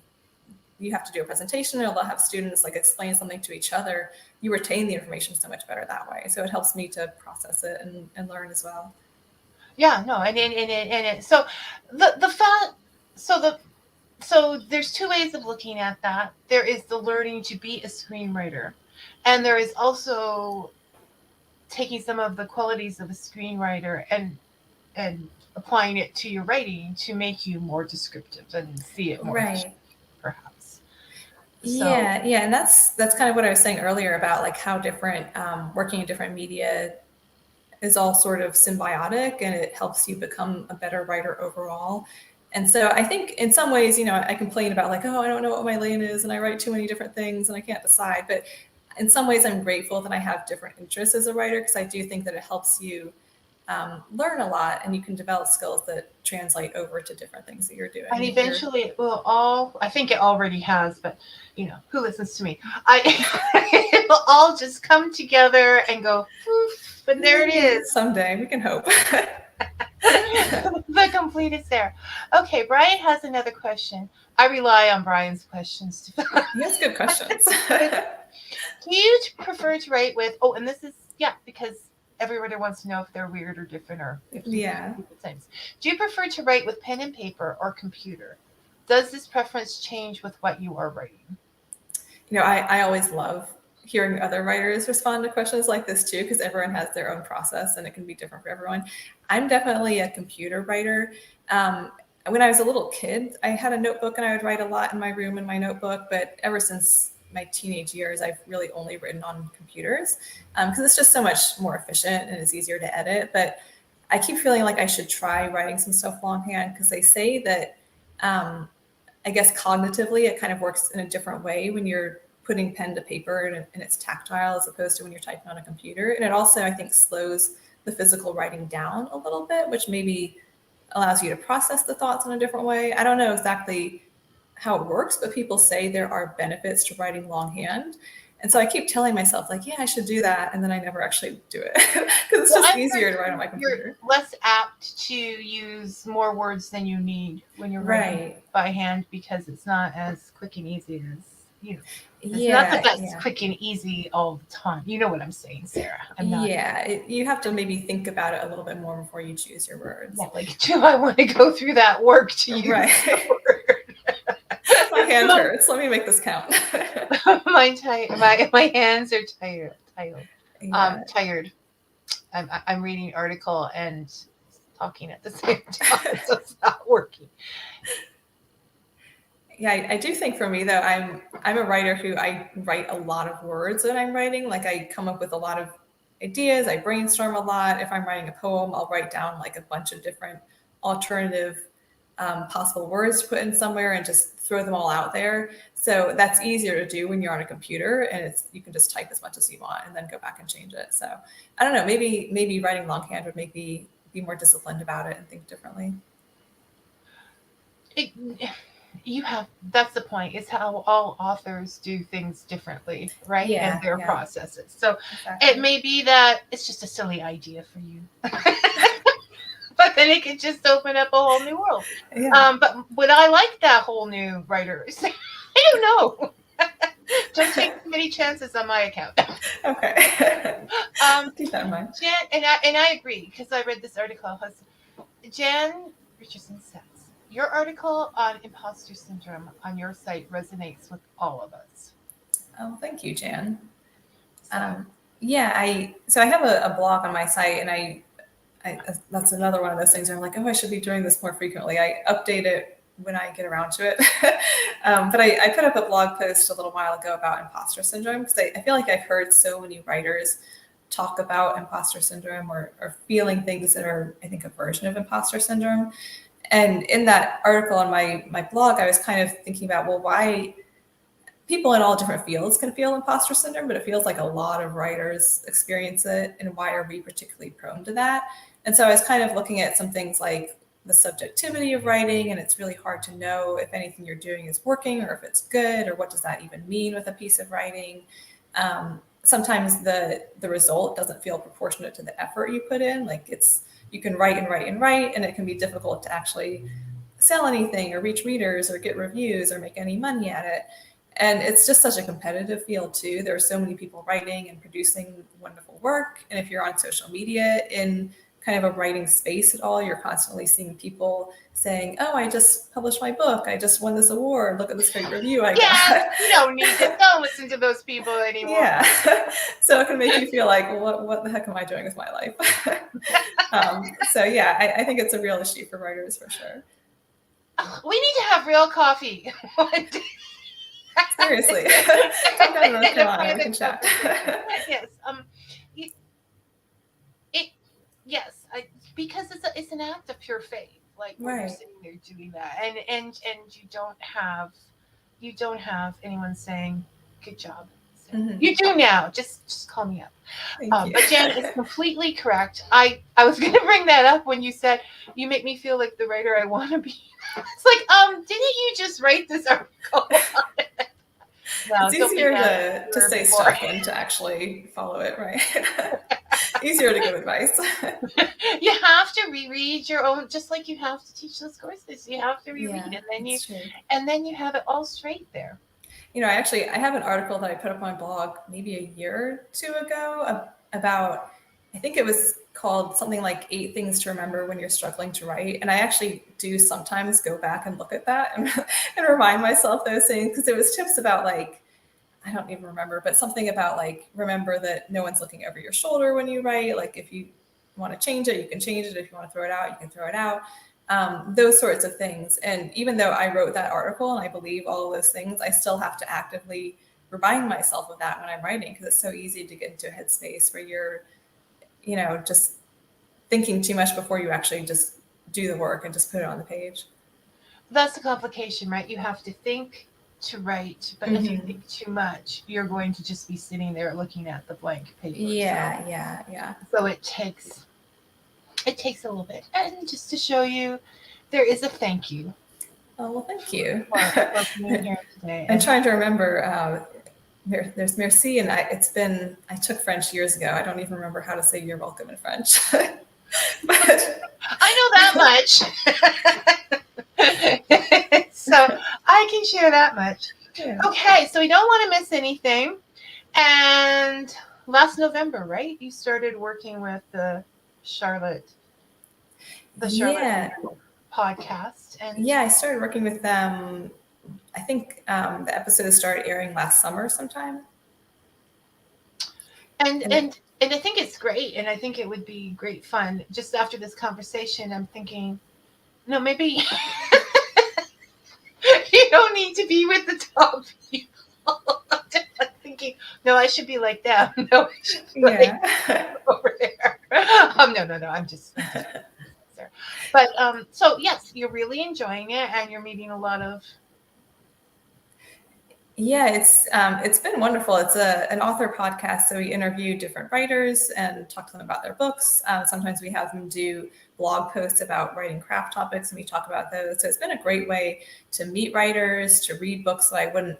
you have to do a presentation or they'll have students like explain something to each other, you retain the information so much better that way. So it helps me to process it and learn as well. Yeah, no, and so the fact, so there's two ways of looking at that. There is the learning to be a screenwriter, and there is also taking some of the qualities of a screenwriter and applying it to your writing to make you more descriptive and see it more, right? Perhaps. Yeah, and that's kind of what I was saying earlier about like how different working in different media is all sort of symbiotic, and it helps you become a better writer overall. And so I think in some ways, I complain about like, oh, I don't know what my lane is and I write too many different things and I can't decide. But in some ways, I'm grateful that I have different interests as a writer, because I do think that it helps you learn a lot, and you can develop skills that translate over to different things that you're doing. And eventually it will I think it already has, but who listens to me? It will all just come together and go, poof, but there it is. Someday, we can hope. The complete is there. Okay, Brian has another question. I rely on Brian's questions. He has good questions. Do you prefer to write with, and this is, because every writer wants to know if they're weird or different or if things. Do you prefer to write with pen and paper or computer? Does this preference change with what you are writing? I always love hearing other writers respond to questions like this too, because everyone has their own process and it can be different for everyone. I'm definitely a computer writer. When I was a little kid, I had a notebook and I would write a lot in my room in my notebook, but ever since my teenage years, I've really only written on computers because it's just so much more efficient and it's easier to edit. But I keep feeling like I should try writing some stuff longhand, because they say that I guess cognitively it kind of works in a different way when you're putting pen to paper and it's tactile as opposed to when you're typing on a computer. And it also, I think, slows the physical writing down a little bit, which maybe allows you to process the thoughts in a different way. I don't know exactly how it works, but people say there are benefits to writing longhand. And so I keep telling myself, like, yeah, I should do that. And then I never actually do it because it's just easier to write on my computer. You're less apt to use more words than you need when you're writing by hand because it's not as quick and easy as, it's not the best quick and easy all the time. You know what I'm saying, Sarah? You have to maybe think about it a little bit more before you choose your words. Yeah, like, do I want to go through that work to use the word? My hand hurts. Let me make this count. My hands are tired. Yeah. Tired. I'm reading an article and talking at the same time, so it's not working. Yeah, I do think for me though, I'm a writer who I write a lot of words when I'm writing. Like I come up with a lot of ideas. I brainstorm a lot. If I'm writing a poem, I'll write down like a bunch of different alternative possible words to put in somewhere and just throw them all out there. So that's easier to do when you're on a computer and you can just type as much as you want and then go back and change it. So I don't know, maybe writing longhand would make me be more disciplined about it and think differently. That's the point. It's how all authors do things differently, right? Yeah, and their processes. So exactly. It may be that it's just a silly idea for you. But then it could just open up a whole new world. Yeah. But would I like that whole new writer? I don't know. Don't take too many chances on my account. Okay. Keep that in mind. Jan, and I agree because I read this article. Jan Richardson says, your article on imposter syndrome on your site resonates with all of us. Oh, thank you, Jan. So I have a blog on my site, and I that's another one of those things where I'm like, oh, I should be doing this more frequently. I update it when I get around to it. But I put up a blog post a little while ago about imposter syndrome because I feel like I've heard so many writers talk about imposter syndrome or feeling things that are, I think, a version of imposter syndrome. And in that article on my blog, I was kind of thinking about, well, why people in all different fields can feel imposter syndrome, but it feels like a lot of writers experience it. And why are we particularly prone to that? And so I was kind of looking at some things like the subjectivity of writing, and it's really hard to know if anything you're doing is working or if it's good, or what does that even mean with a piece of writing. Sometimes the result doesn't feel proportionate to the effort you put in. Like you can write and write and write, and it can be difficult to actually sell anything or reach readers or get reviews or make any money at it. And it's just such a competitive field too. There are so many people writing and producing wonderful work. And if you're on social media in kind of a writing space at all, you're constantly seeing people saying, oh, I just published my book. I just won this award. Look at this great review I got. Don't listen to those people anymore. Yeah. So it can make you feel like, well, what the heck am I doing with my life? I think it's a real issue for writers for sure. We need to have real coffee one day. Seriously. Come down to North Carolina, we can chat. Yes. Because it's an act of pure faith. Like when you're sitting there doing that, and you don't have anyone saying, "Good job." Mm-hmm. You do now. Just call me up. But Jan is completely correct. I was going to bring that up when you said you make me feel like the writer I want to be. It's like, didn't you just write this article? No, it's easier to say stuff than to actually follow it, right? Easier to give advice. You have to reread your own, just like you have to teach those courses. You have to reread, and then you have it all straight there. I have an article that I put up on my blog maybe a year or two ago about, I think it was called something like 8 things to remember when you're struggling to write. And I actually do sometimes go back and look at that and remind myself those things, because it was tips about like, I don't even remember, but something about like, remember that no one's looking over your shoulder when you write. Like if you want to change it, you can change it. If you want to throw it out, you can throw it out. Those sorts of things. And even though I wrote that article and I believe all of those things, I still have to actively remind myself of that when I'm writing, because it's so easy to get into a headspace where you're, just thinking too much before you actually just do the work and just put it on the page. That's the complication, right? You have to think to write, but if you think too much, you're going to just be sitting there looking at the blank paper. Yeah. So it takes a little bit. And just to show you, there is a thank you. Oh, well, thank you. For being here today. I'm trying to remember there's merci, and I took French years ago. I don't even remember how to say you're welcome in French. But I know that much. So I can share that much. yeah. Okay, so we don't want to miss anything. And last November, right? You started working with the Charlotte Yeah. podcast. And Yeah, I started working with them. I think the episodes started airing last summer sometime. And I think it's great, and I think it would be great fun. Just after this conversation, I'm thinking, no, maybe you don't need to be with the top people. I'm thinking, no, I should be like them. No, I should be like over there. No. I'm just there. But so yes, you're really enjoying it, and you're meeting a lot of. Yeah, it's been wonderful. It's an author podcast, so we interview different writers and talk to them about their books. Sometimes we have them do blog posts about writing craft topics, and we talk about those. So it's been a great way to meet writers, to read books that I wouldn't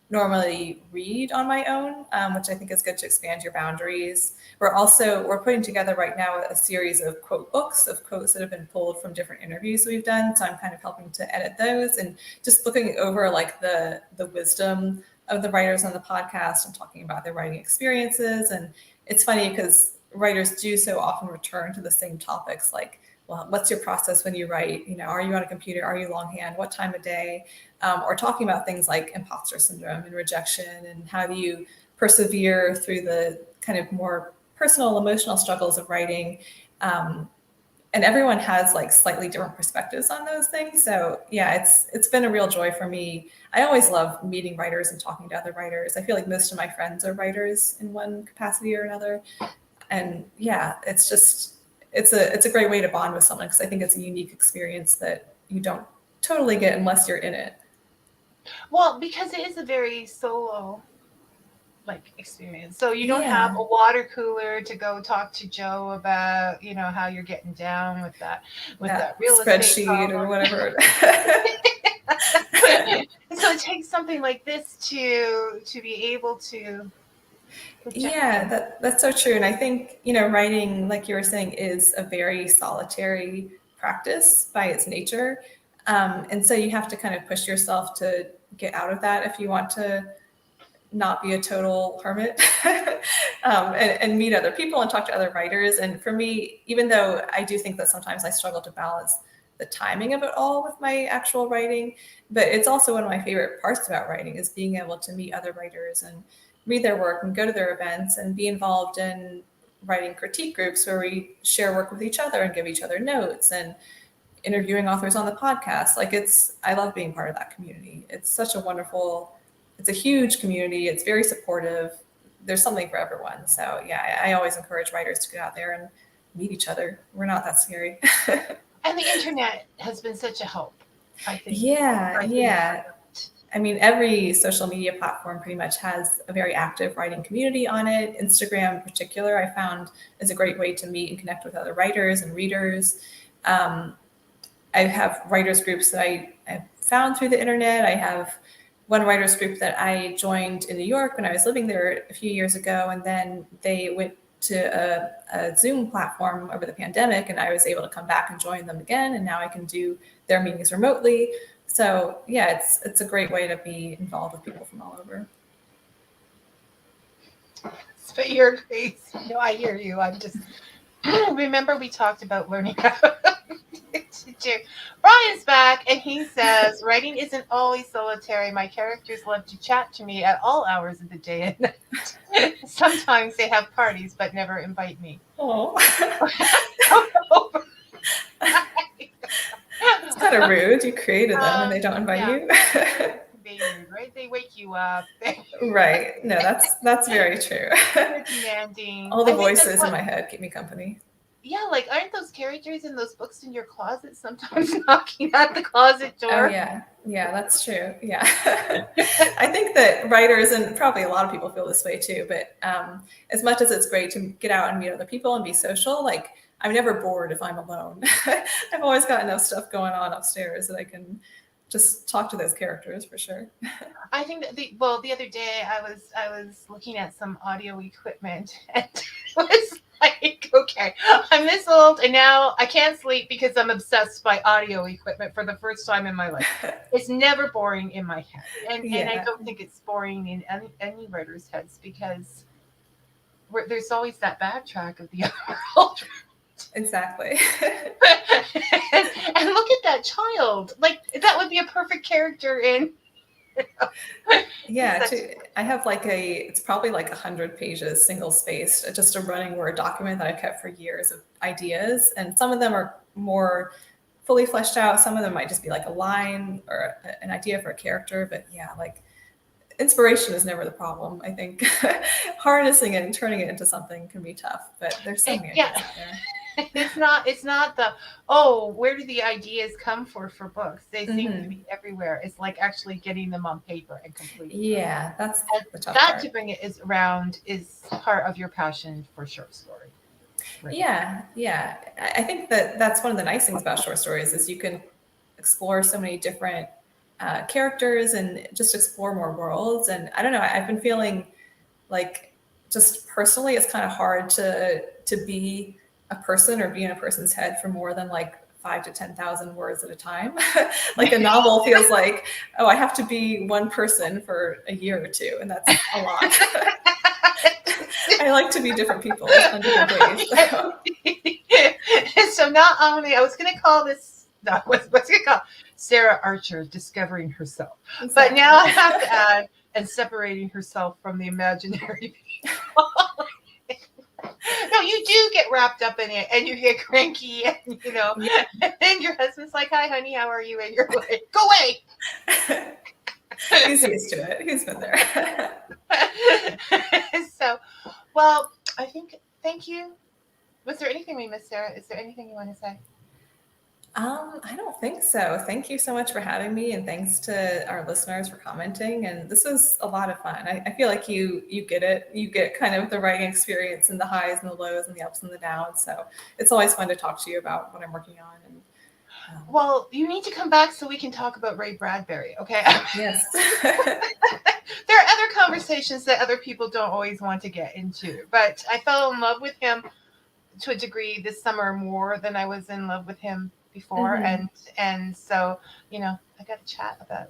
normally read on my own, which I think is good to expand your boundaries. We're putting together right now a series of quote books of quotes that have been pulled from different interviews we've done. So I'm kind of helping to edit those and just looking over like the wisdom of the writers on the podcast and talking about their writing experiences. And it's funny because writers do so often return to the same topics, like, well, what's your process when you write? Are you on a computer? Are you longhand? What time of day? Or talking about things like imposter syndrome and rejection, and how do you persevere through the kind of more personal, emotional struggles of writing. And everyone has like slightly different perspectives on those things. So yeah, it's been a real joy for me. I always love meeting writers and talking to other writers. I feel like most of my friends are writers in one capacity or another. And yeah, it's a great way to bond with someone, because I think it's a unique experience that you don't totally get unless you're in it. Well, because it is a very solo experience. So you don't have a water cooler to go talk to Joe about, how you're getting down with that real estate spreadsheet or whatever. So it takes something like this to be able to. Yeah, that's so true. And I think, writing, like you were saying, is a very solitary practice by its nature. And so you have to kind of push yourself to get out of that if you want to not be a total hermit, and meet other people and talk to other writers. And for me, even though I do think that sometimes I struggle to balance the timing of it all with my actual writing, but it's also one of my favorite parts about writing is being able to meet other writers and read their work and go to their events and be involved in writing critique groups where we share work with each other and give each other notes, and interviewing authors on the podcast. I love being part of that community. It's a huge community. It's very supportive. There's something for everyone. So yeah, I always encourage writers to get out there and meet each other. We're not that scary. And the internet has been such a help, I think. Yeah. I mean, every social media platform pretty much has a very active writing community on it. Instagram in particular, I found, is a great way to meet and connect with other writers and readers. I have writers groups that I found through the internet. I have one writers group that I joined in New York when I was living there a few years ago, and then they went to a Zoom platform over the pandemic, and I was able to come back and join them again, and now I can do their meetings remotely. So yeah, it's a great way to be involved with people from all over. But you're crazy. No, I hear you. I'm just remember we talked about learning how to do. Brian's back, and he says writing isn't always solitary. My characters love to chat to me at all hours of the day and night. Sometimes they have parties, but never invite me. Oh. It's kind of rude. You created them and they don't invite you. Being rude, right? They wake you up. Right. No, that's very true. They're demanding. All the voices in my head keep me company. Yeah, aren't those characters in those books in your closet sometimes knocking at the closet door? Oh yeah, that's true. Yeah. I think that writers, and probably a lot of people feel this way too, but as much as it's great to get out and meet other people and be social, I'm never bored if I'm alone. I've always got enough stuff going on upstairs that I can just talk to those characters for sure. I think that the other day I was looking at some audio equipment and it was like, okay, I'm this old and now I can't sleep because I'm obsessed by audio equipment for the first time in my life. It's never boring in my head, and I Yeah, don't think it's boring in any writer's heads because there's always that backtrack of the other world. exactly. And look at that child, like that would be a perfect character in. Yeah, Such, I have like it's probably like 100 pages, single spaced, just a running Word document that I've kept for years of ideas. And some of them are more fully fleshed out. Some of them might just be like a line or an idea for a character. But yeah, like inspiration is never the problem. I think harnessing it and turning it into something can be tough, but there's so many yeah. ideas out there. It's not the, oh, where do the ideas come for books? They seem to Hmm. be everywhere. It's like actually getting them on paper and completing them. Yeah, that's And the tough that to part. bring it is around is part of your passion for short story. Right. Yeah, yeah. I think that that's one of the nice things about short stories is you can explore so many different characters and just explore more worlds. And I don't know, I've been feeling like just personally, it's kind of hard to be a person or be in a person's head for more than like 5 to 10,000 words at a time. Like a novel feels like, oh, I have to be one person for a year or two, and that's a lot. I like to be different people on different days. So. So not only I was going to call this, no, what's going to call Sarah Archer discovering herself, but now I have to add and separating herself from the imaginary people. No, you do get wrapped up in it, and you get cranky, and Yeah. and your husband's like, "Hi, honey, how are you?" And you're like, "Go away." He's used to it. He's been there. So, well, I think. Thank you. Was there anything we missed, Sarah? Is there anything you want to say? I don't think so. Thank you so much for having me, and thanks to our listeners for commenting. And this was a lot of fun. I feel like you get it. You get kind of the writing experience and the highs and the lows and the ups and the downs. So it's always fun to talk to you about what I'm working on. And well, you need to come back so we can talk about Ray Bradbury. Okay. yes. There are other conversations that other people don't always want to get into, but I fell in love with him to a degree this summer more than I was in love with him before, Mhm. and so I got to chat about.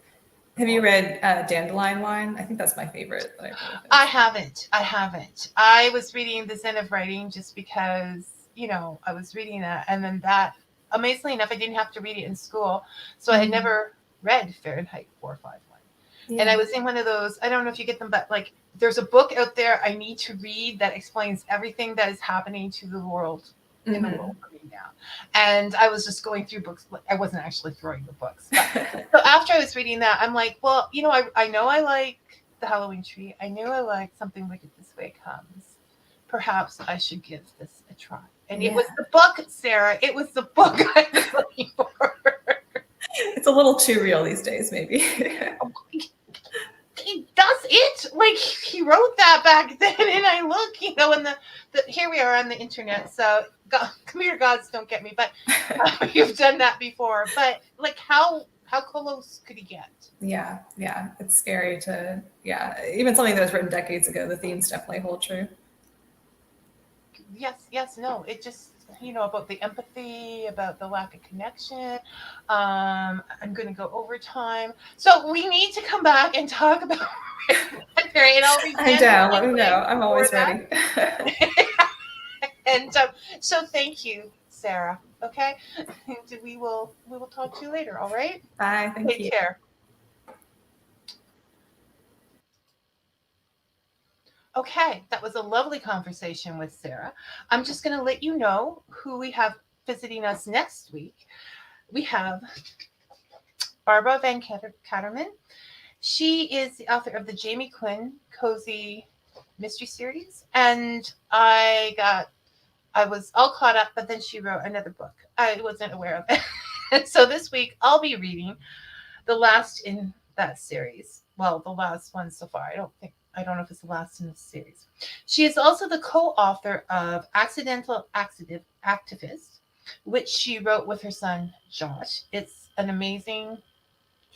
Have you read Dandelion Wine? I think that's my favorite that I've read. I haven't. I was reading The Zen of Writing just because I was reading that, and then that. Amazingly enough, I didn't have to read it in school, so I had never read Fahrenheit 451. Yeah. And I was in one of those, I don't know if you get them, but like there's a book out there I need to read that explains everything that is happening to the world in the world for me now. And I was just going through books. I wasn't actually throwing the books. But, so after I was reading that, I'm like, well, I know I like The Halloween Tree. I knew I liked Something Wicked This Way Comes. Perhaps I should give this a try. And it was the book, Sarah. It was the book I was looking for. It's a little too real these days, maybe. He does it like he wrote that back then, and I look, and the here we are on the internet. So computer gods don't get me, but you've done that before. But like, how close could he get? Yeah, it's scary to even something that was written decades ago. The themes definitely hold true. Yes, no. It just about the empathy, about the lack of connection. I'm going to go overtime, so we need to come back and talk about Bradbury, and I'll be. I'm down. Let me know. I'm always ready. And so thank you, Sarah. Okay, we will talk to you later. All right. Bye. Thank you. Take care. Okay, that was a lovely conversation with Sarah. I'm just going to let you know who we have visiting us next week. We have Barbara Van Katterman. She is the author of the Jamie Quinn Cozy Mystery Series, and I was all caught up, but then she wrote another book. I wasn't aware of it. And so this week I'll be reading the last in that series. Well, the last one so far. I don't know if it's the last in the series. She is also the co-author of Accidental Activist, which she wrote with her son, Josh. It's an amazing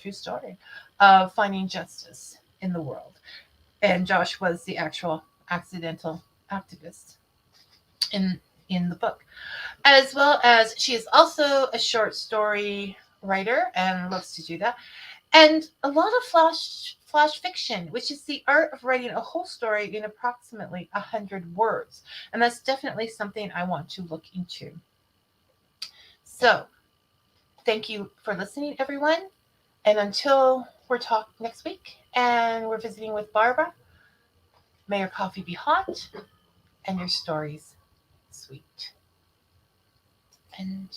true story, of finding justice in the world. And Josh was the actual accidental activist in the book, as well as she is also a short story writer and loves to do that, and a lot of flash fiction, which is the art of writing a whole story in approximately 100 words, and that's definitely something I want to look into. So thank you for listening, everyone, and until we're talking next week and we're visiting with Barbara, may your coffee be hot and your stories sweet. And